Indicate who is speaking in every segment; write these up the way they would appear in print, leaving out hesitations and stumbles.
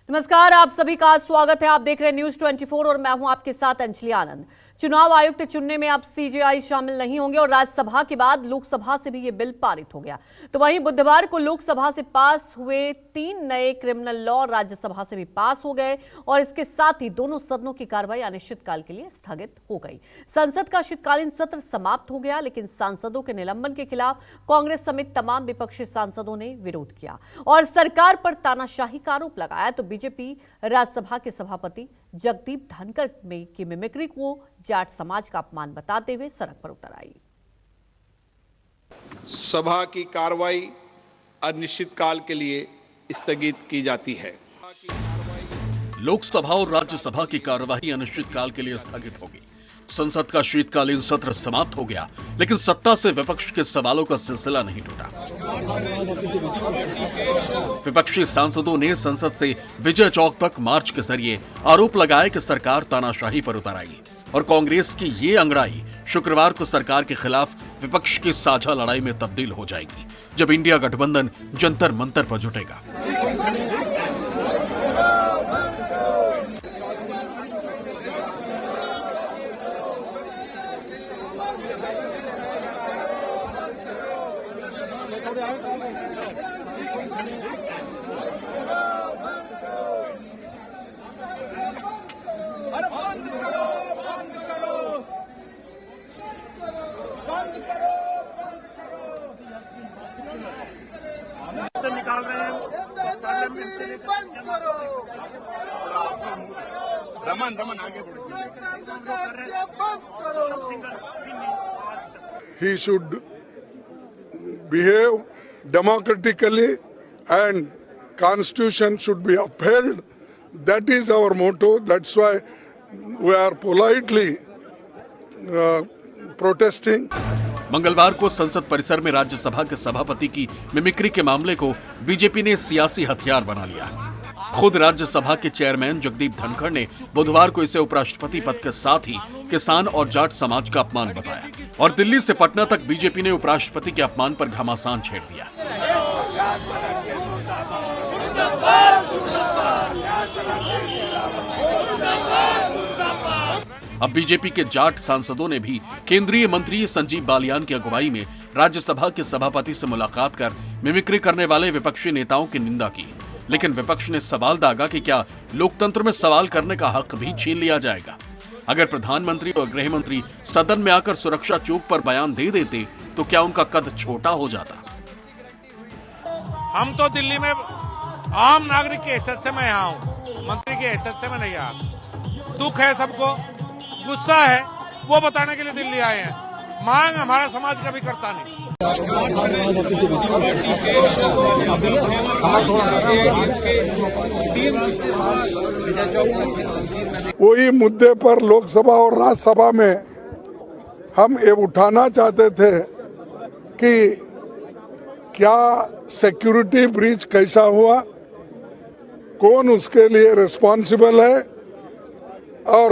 Speaker 1: नमस्कार, आप सभी का स्वागत है। आप देख रहे हैं न्यूज 24 और मैं हूं आपके साथ अंजलि आनंद। चुनाव आयुक्त चुनने में अब सीजेआई शामिल नहीं होंगे और राज्यसभा के बाद लोकसभा से भी ये बिल पारित हो गया। तो वहीं बुधवार को लोकसभा से पास हुए 3 नए क्रिमिनल लॉ राज्यसभा से भी पास हो गए और इसके साथ ही दोनों सदनों की कार्रवाई अनिश्चितकाल के लिए स्थगित हो गई। संसद का शीतकालीन सत्र समाप्त हो गया, लेकिन सांसदों के निलंबन के खिलाफ कांग्रेस समेत तमाम विपक्षी सांसदों ने विरोध किया और सरकार पर तानाशाही का आरोप लगाया। तो बीजेपी राज्यसभा के सभापति जगदीप धनखड़ की मिमिक्री को जाट समाज का अपमान बताते हुए सड़क पर उतर आई।
Speaker 2: सभा की कार्रवाई अनिश्चितकाल के लिए स्थगित की जाती है।
Speaker 3: लोकसभा और राज्यसभा की कार्यवाही अनिश्चितकाल के लिए स्थगित होगी। संसद का शीतकालीन सत्र समाप्त हो गया, लेकिन सत्ता से विपक्ष के सवालों का सिलसिला नहीं टूटा। विपक्षी सांसदों ने संसद से विजय चौक तक मार्च के जरिए आरोप लगाया कि सरकार तानाशाही पर उतर आई और कांग्रेस की ये अंगड़ाई शुक्रवार को सरकार के खिलाफ विपक्ष की साझा लड़ाई में तब्दील हो जाएगी, जब इंडिया गठबंधन जंतर मंतर पर जुटेगा।
Speaker 4: से निकाल रहे हैं पार्लियामेंट से रमन आगे
Speaker 5: He should behave democratically and Constitution should be upheld. That is our motto. That's why we are politely protesting.
Speaker 3: मंगलवार को संसद परिसर में राज्यसभा के सभापति की मिमिक्री के मामले को बीजेपी ने सियासी हथियार बना लिया। खुद राज्यसभा के चेयरमैन जगदीप धनखड़ ने बुधवार को इसे उपराष्ट्रपति पद के साथ ही किसान और जाट समाज का अपमान बताया और दिल्ली से पटना तक बीजेपी ने उपराष्ट्रपति के अपमान पर घमासान छेड़ दिया। अब बीजेपी के जाट सांसदों ने भी केंद्रीय मंत्री संजीव बालियान की अगुवाई में राज्यसभा के सभापति से मुलाकात कर मिमिक्री करने वाले विपक्षी नेताओं की निंदा की, लेकिन विपक्ष ने सवाल दागा कि क्या लोकतंत्र में सवाल करने का हक भी छीन लिया जाएगा। अगर प्रधानमंत्री और गृह मंत्री सदन में आकर सुरक्षा चौक पर बयान दे देते तो क्या उनका कद छोटा हो जाता?
Speaker 4: हम तो दिल्ली में आम नागरिक के हैसियत से मैं यहाँ हूँ, मंत्री के हैसियत से मैं नहीं आया। दुख है सबको, गुस्सा है, वो बताने के लिए दिल्ली आए हैं। मांग हमारा समाज कभी करता नहीं।
Speaker 5: वही मुद्दे पर लोकसभा और राज्यसभा में हम ये उठाना चाहते थे कि क्या सिक्योरिटी ब्रीच कैसा हुआ, कौन उसके लिए रिस्पॉन्सिबल है और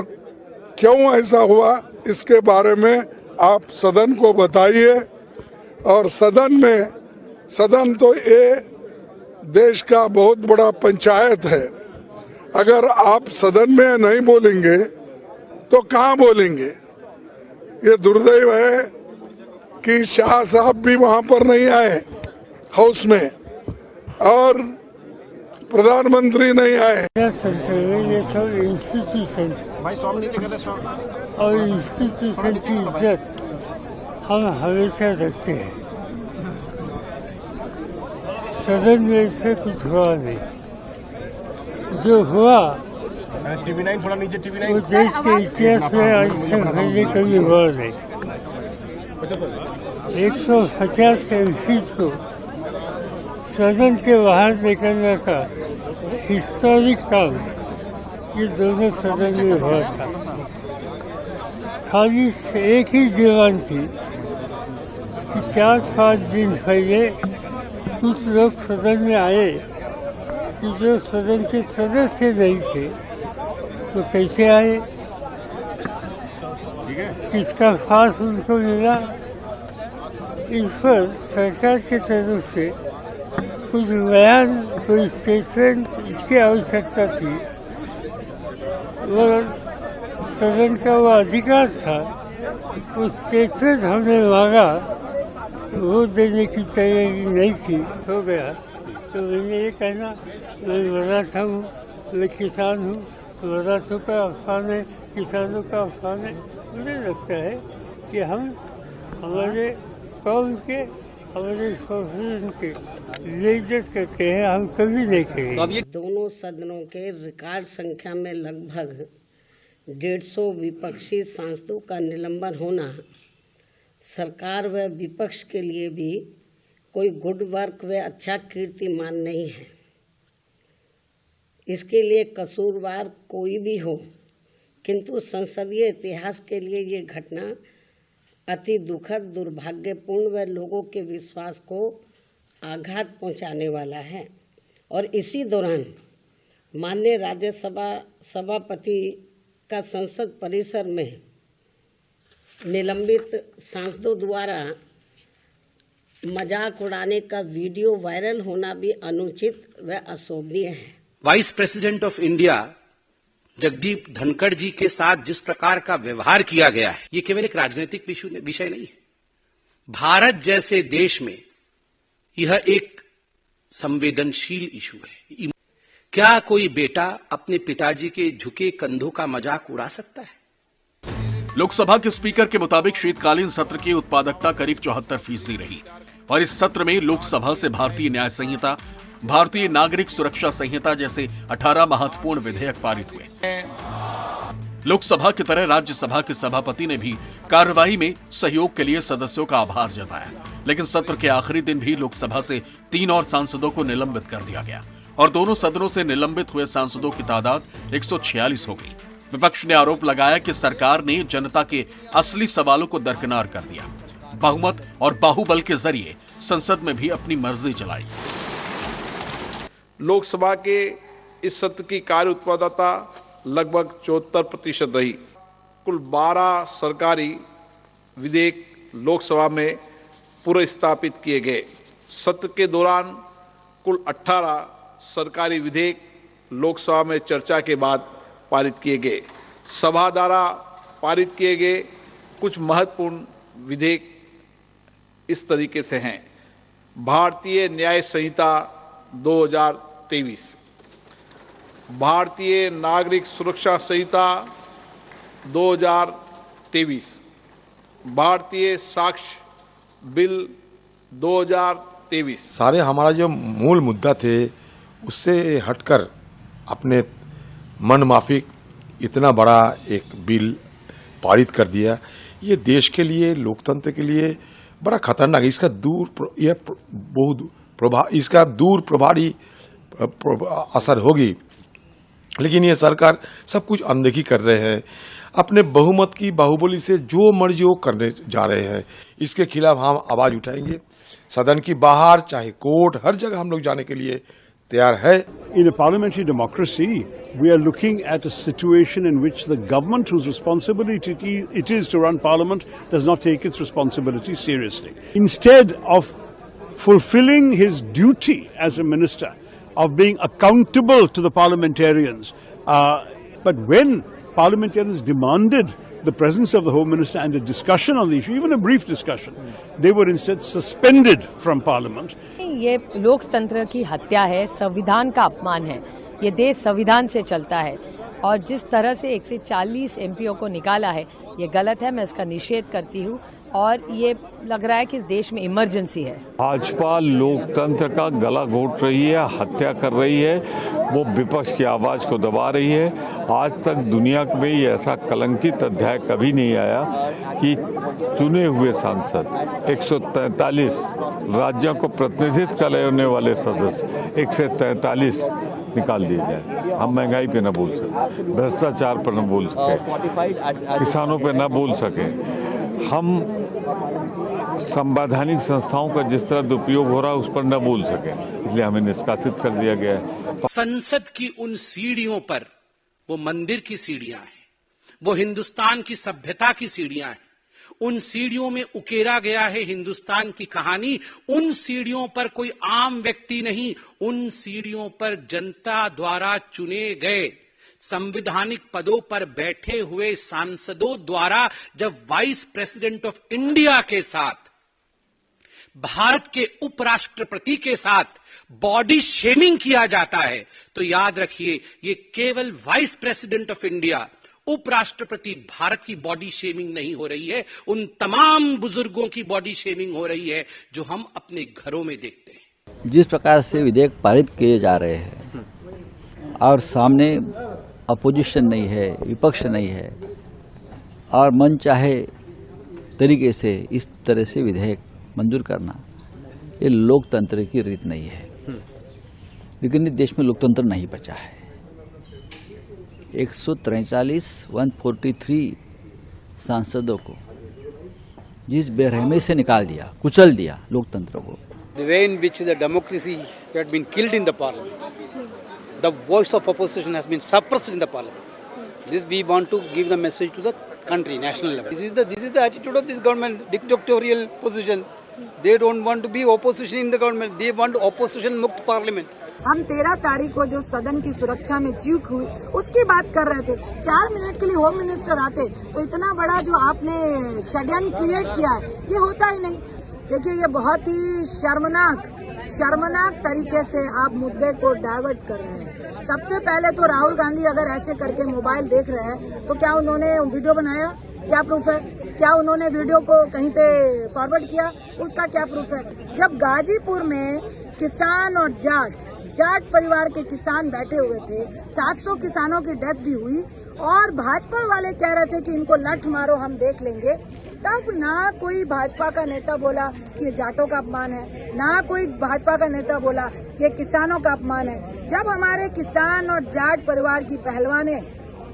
Speaker 5: क्यों ऐसा हुआ, इसके बारे में आप सदन को बताइए। और सदन तो ये देश का बहुत बड़ा पंचायत है। अगर आप सदन में नहीं बोलेंगे तो कहाँ बोलेंगे? ये दुर्दैव है कि शाह साहब भी वहाँ पर नहीं आए हाउस में और प्रधानमंत्री नहीं आए।
Speaker 6: ये सब इंस्टीट्यूशन और इंस्टीट्यूशन की इज्जत हम हमेशा रखते हैं। सदन में इससे कुछ हुआ नहीं, जो हुआ वो देश के इतिहास में आज से पहले कभी हुआ नहीं। 150 एमपी को सदन के बाहर निकलने का हिस्टोरिक काम ये दोनों सदन में हुआ था। खाली एक ही डिमांड थी कि 4-5 दिन पहले कुछ लोग सदन में आए कि जो सदन के सदस्य नहीं थे तो कैसे आए, किसका खास उनको मिला, इस पर सरकार की तरफ से कुछ बयान, कोई स्टेटमेंट इसकी आवश्यकता थी। और सदन का वो अधिकार था, उस स्टेटमेंट हमने मांगा, वो देने की तैयारी नहीं थी, हो गया। तो मैंने ये कहना, मैं मराठा हूँ, मैं किसान हूँ, मराठों का अफवान है, किसानों का अफवान है। मुझे लगता है कि हम हमारे कौम के, हमारे प्रोफेशन के लिए इज्जत करते हैं, हम कभी नहीं करेंगे।
Speaker 7: दोनों सदनों के रिकॉर्ड संख्या में लगभग 150 विपक्षी सांसदों का निलंबन होना सरकार व विपक्ष के लिए भी कोई गुड वर्क व अच्छा कीर्तिमान नहीं है। इसके लिए कसूरवार कोई भी हो, किंतु संसदीय इतिहास के लिए ये घटना अति दुखद, दुर्भाग्यपूर्ण व लोगों के विश्वास को आघात पहुंचाने वाला है। और इसी दौरान माननीय राज्यसभा सभापति का संसद परिसर में निलंबित सांसदों द्वारा मजाक उड़ाने का वीडियो वायरल होना भी अनुचित व अशोभनीय है।
Speaker 8: Vice president of India Jagdeep Dhankhar ji के साथ जिस प्रकार का व्यवहार किया गया है, ये केवल एक राजनीतिक विषय नहीं है। भारत जैसे देश में यह एक संवेदनशील इशू है। क्या कोई बेटा अपने पिताजी के झुके कंधों का मजाक उड़ा सकता है?
Speaker 3: लोकसभा के स्पीकर के मुताबिक शीतकालीन सत्र की उत्पादकता करीब 74% रही और इस सत्र में लोकसभा से भारतीय न्याय संहिता, भारतीय नागरिक सुरक्षा संहिता जैसे 18 महत्वपूर्ण विधेयक पारित हुए। लोकसभा की तरह राज्यसभा के सभापति ने भी कार्रवाई में सहयोग के लिए सदस्यों का आभार जताया, लेकिन सत्र के आखिरी दिन भी लोकसभा से 3 और सांसदों को निलंबित कर दिया गया और दोनों सदनों से निलंबित हुए सांसदों की तादाद 146 हो गई। विपक्ष ने आरोप लगाया कि सरकार ने जनता के असली सवालों को दरकिनार कर दिया, बहुमत और बाहुबल के जरिए संसद में भी अपनी मर्जी चलाई।
Speaker 2: लोकसभा के इस सत्र की कार्य उत्पादकता लगभग 74% रही। कुल 12 सरकारी विधेयक लोकसभा में पुनर्स्थापित किए गए। सत्र के दौरान कुल 18 सरकारी विधेयक लोकसभा में चर्चा के बाद पारित किए गए। सभा द्वारा पारित किए गए कुछ महत्वपूर्ण विधेयक इस तरीके से हैं। भारतीय न्याय संहिता 2023, भारतीय नागरिक सुरक्षा संहिता 2023, भारतीय साक्ष्य बिल 2023।
Speaker 9: सारे हमारा जो मूल मुद्दा थे उससे हटकर अपने मन माफिक इतना बड़ा एक बिल पारित कर दिया। ये देश के लिए, लोकतंत्र के लिए बड़ा खतरनाक है। इसका दूर प्रभारी असर होगी, लेकिन ये सरकार सब कुछ अनदेखी कर रहे हैं। अपने बहुमत की बाहुबली से जो मर्जी वो करने जा रहे हैं, इसके खिलाफ हम आवाज उठाएंगे। सदन की बाहर, चाहे कोर्ट, हर जगह हम लोग जाने के लिए तैयार है।
Speaker 10: In a parliamentary democracy, we are looking at a situation in which the government, whose responsibility it is to run parliament, does not take its responsibility seriously. Instead of fulfilling his duty as a minister, of being accountable to the parliamentarians, but when parliamentarians demanded the presence of the Home Minister and a discussion on the issue, even a brief discussion, they were instead suspended from Parliament.
Speaker 11: ये लोकतंत्र की हत्या है, संविधान का अपमान है। ये देश संविधान से चलता है और जिस तरह से 140 एमपीओ को निकाला है, ये गलत है। मैं इसका निषेध करती हूँ और ये लग रहा है कि इस देश में इमरजेंसी है। भाजपा
Speaker 12: लोकतंत्र का गला घोट रही है, हत्या कर रही है, वो विपक्ष की आवाज को दबा रही है। आज तक दुनिया में ये ऐसा कलंकित अध्याय कभी नहीं आया कि चुने हुए सांसद 143 राज्यों को प्रतिनिधित्व करने वाले सदस्य 143 निकाल दिए जाए। हम महंगाई पे न बोल सके, भ्रष्टाचार पर न बोल सके, किसानों पे न बोल सके, हम संवैधानिक संस्थाओं का जिस तरह दुरुपयोग हो रहा है उस पर न बोल सके, इसलिए हमें निष्कासित कर दिया गया है।
Speaker 8: संसद की उन सीढ़ियों पर, वो मंदिर की सीढ़ियां हैं, वो हिंदुस्तान की सभ्यता की सीढ़ियां हैं, उन सीढ़ियों में उकेरा गया है हिंदुस्तान की कहानी। उन सीढ़ियों पर कोई आम व्यक्ति नहीं, उन सीढ़ियों पर जनता द्वारा चुने गए संवैधानिक पदों पर बैठे हुए सांसदों द्वारा जब वाइस प्रेसिडेंट ऑफ इंडिया के साथ, भारत के उपराष्ट्रपति के साथ बॉडी शेमिंग किया जाता है, तो याद रखिए ये केवल वाइस प्रेसिडेंट ऑफ इंडिया, उपराष्ट्रपति भारत की बॉडी शेमिंग नहीं हो रही है, उन तमाम बुजुर्गों की बॉडी शेमिंग हो रही है जो हम अपने घरों में देखते हैं।
Speaker 13: जिस प्रकार से विधेयक पारित किए जा रहे हैं और सामने अपोजिशन नहीं है, विपक्ष नहीं है, और मन चाहे तरीके से इस तरह से विधेयक मंजूर करना, ये लोकतंत्र की रीत नहीं है। लेकिन इस देश में लोकतंत्र नहीं बचा है। 143 सांसदों को जिस बेरहमी से निकाल दिया, कुचल दिया लोकतंत्र को।
Speaker 14: The way in which the democracy had been killed in the parliament, the voice of opposition has been suppressed in the parliament. This we want to give the message to the country, national level. This is the attitude of this government, dictatorial position. They don't want to be opposition in the government. They want opposition मुक्त parliament.
Speaker 15: हम 13 तारीख को जो सदन की सुरक्षा में चूक हुई उसकी बात कर रहे थे। 4 मिनट के लिए होम मिनिस्टर आते तो इतना बड़ा जो आपने षड्यंत्र क्रिएट किया है ये होता ही नहीं। देखिए ये बहुत ही शर्मनाक तरीके से आप मुद्दे को डाइवर्ट कर रहे हैं। सबसे पहले तो राहुल गांधी अगर ऐसे करके मोबाइल देख रहे हैं तो क्या उन्होंने वीडियो बनाया? क्या प्रूफ है? क्या उन्होंने वीडियो को कहीं पे फॉरवर्ड किया? उसका क्या प्रूफ है? जब गाजीपुर में किसान और जाट परिवार के किसान बैठे हुए थे, 700 किसानों की डेथ भी हुई और भाजपा वाले कह रहे थे कि इनको लठ मारो हम देख लेंगे, तब ना कोई भाजपा का नेता बोला कि ये जाटों का अपमान है, ना कोई भाजपा का नेता बोला कि ये किसानों का अपमान है। जब हमारे किसान और जाट परिवार की पहलवानें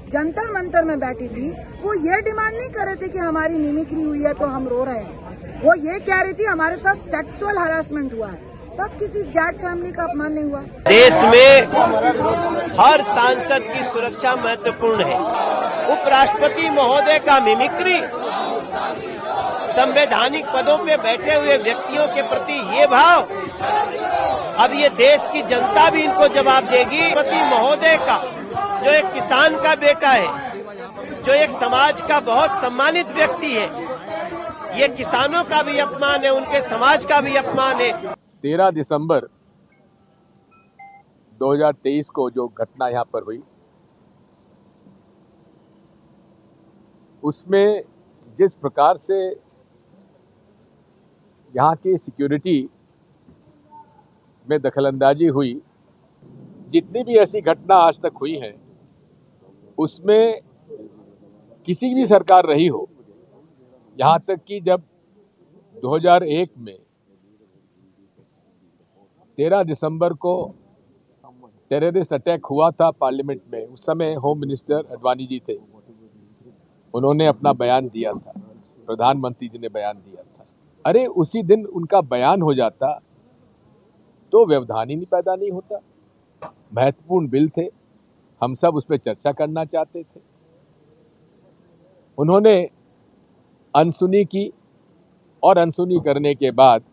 Speaker 15: जंतर मंतर में बैठी थी, वो ये डिमांड नहीं कर रहे थे कि हमारी मिमिक्री हुई है तो हम रो रहे हैं। वो ये कह रही थी हमारे साथ सेक्सुअल हरासमेंट हुआ है, तब किसी जाट फैमिली का अपमान नहीं हुआ।
Speaker 16: देश में हर सांसद की सुरक्षा महत्वपूर्ण है। उपराष्ट्रपति महोदय का मिमिक्री, संवैधानिक पदों पे बैठे हुए व्यक्तियों के प्रति ये भाव, अब ये देश की जनता भी इनको जवाब देगी। राष्ट्रपति महोदय का जो एक किसान का बेटा है, जो एक समाज का बहुत सम्मानित व्यक्ति है, ये किसानों का भी अपमान है, उनके समाज का भी अपमान है।
Speaker 17: 13 दिसंबर 2023 को जो घटना यहाँ पर हुई, उसमें जिस प्रकार से यहाँ की सिक्योरिटी में दखलंदाजी हुई, जितनी भी ऐसी घटना आज तक हुई है उसमें किसी भी सरकार रही हो, यहाँ तक कि जब 2001 में 13 दिसंबर को टेररिस्ट अटैक हुआ था पार्लियामेंट में, उस समय होम मिनिस्टर अडवाणी जी थे, उन्होंने अपना बयान दिया था, प्रधानमंत्री जी ने बयान दिया था। अरे उसी दिन उनका बयान हो जाता तो व्यवधान ही पैदा नहीं होता। महत्वपूर्ण बिल थे, हम सब उस पर चर्चा करना चाहते थे। उन्होंने अनसुनी की और अनसुनी करने के बाद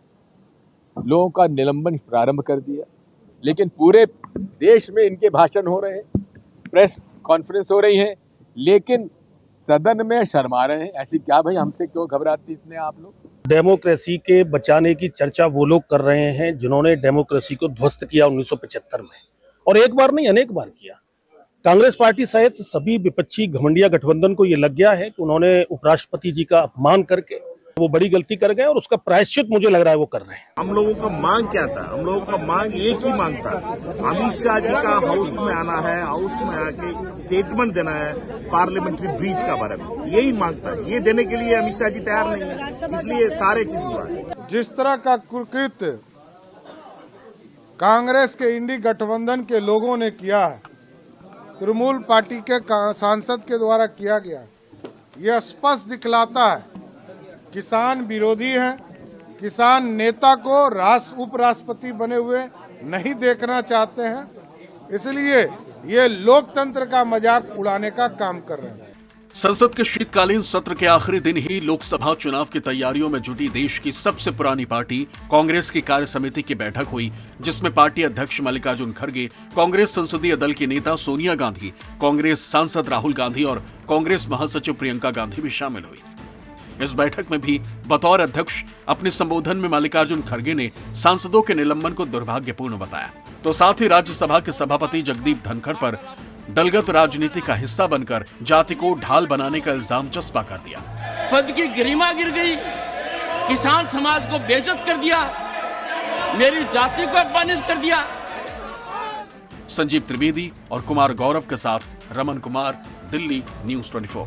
Speaker 17: लोगों का निलंबन प्रारंभ कर दिया। लेकिन पूरे देश में इनके भाषण हो रहे हैं, प्रेस कॉन्फ्रेंस हो रही है, लेकिन सदन में शर्मा रहे हैं। ऐसी क्या भाई, हमसे क्यों घबराते इतने आप लोग?
Speaker 18: डेमोक्रेसी के बचाने की चर्चा वो लोग कर रहे हैं जिन्होंने डेमोक्रेसी को ध्वस्त किया 1975 में, और एक बार नहीं अनेक बार किया। कांग्रेस पार्टी सहित सभी विपक्षी घमंडिया गठबंधन को ये लग गया है कि उन्होंने उपराष्ट्रपति जी का अपमान करके वो बड़ी गलती कर गए और उसका प्रायश्चित मुझे लग रहा है वो कर रहे हैं।
Speaker 19: हम लोगों का मांग क्या था? हम लोगों का मांग एक ही मांग था, अमित शाह जी का हाउस में आना है, हाउस में आके स्टेटमेंट देना है पार्लियामेंट्री ब्रीच का बारे में, यही मांग था। ये देने के लिए अमित शाह जी तैयार नहीं है, इसलिए सारे चीज हुआ है।
Speaker 5: जिस तरह का कुकृत्य कांग्रेस के इंडी गठबंधन के लोगों ने किया है, तृणमूल पार्टी के सांसद के द्वारा किया गया, यह स्पष्ट दिखलाता है किसान विरोधी हैं। किसान नेता को उपराष्ट्रपति बने हुए नहीं देखना चाहते हैं, इसलिए ये लोकतंत्र का मजाक उड़ाने का काम कर रहे हैं।
Speaker 3: संसद के शीतकालीन सत्र के आखिरी दिन ही लोकसभा चुनाव की तैयारियों में जुटी देश की सबसे पुरानी पार्टी कांग्रेस की कार्य समिति की बैठक हुई, जिसमें पार्टी अध्यक्ष मल्लिकार्जुन खड़गे, कांग्रेस संसदीय दल की नेता सोनिया गांधी, कांग्रेस सांसद राहुल गांधी और कांग्रेस महासचिव प्रियंका गांधी भी शामिल हुई। इस बैठक में भी बतौर अध्यक्ष अपने संबोधन में मल्लिकार्जुन खड़गे ने सांसदों के निलंबन को दुर्भाग्यपूर्ण बताया, तो साथ ही राज्यसभा के सभापति जगदीप धनखड़ पर दलगत राजनीति का हिस्सा बनकर जाति को ढाल बनाने का इल्जाम चस्पा कर दिया।
Speaker 20: पद की गरिमा गिर गई, किसान समाज को बेइज्जत कर दिया, मेरी जाति को अपमानित कर दिया।
Speaker 3: संजीव त्रिवेदी और कुमार गौरव के साथ रमन कुमार, दिल्ली न्यूज़ 24।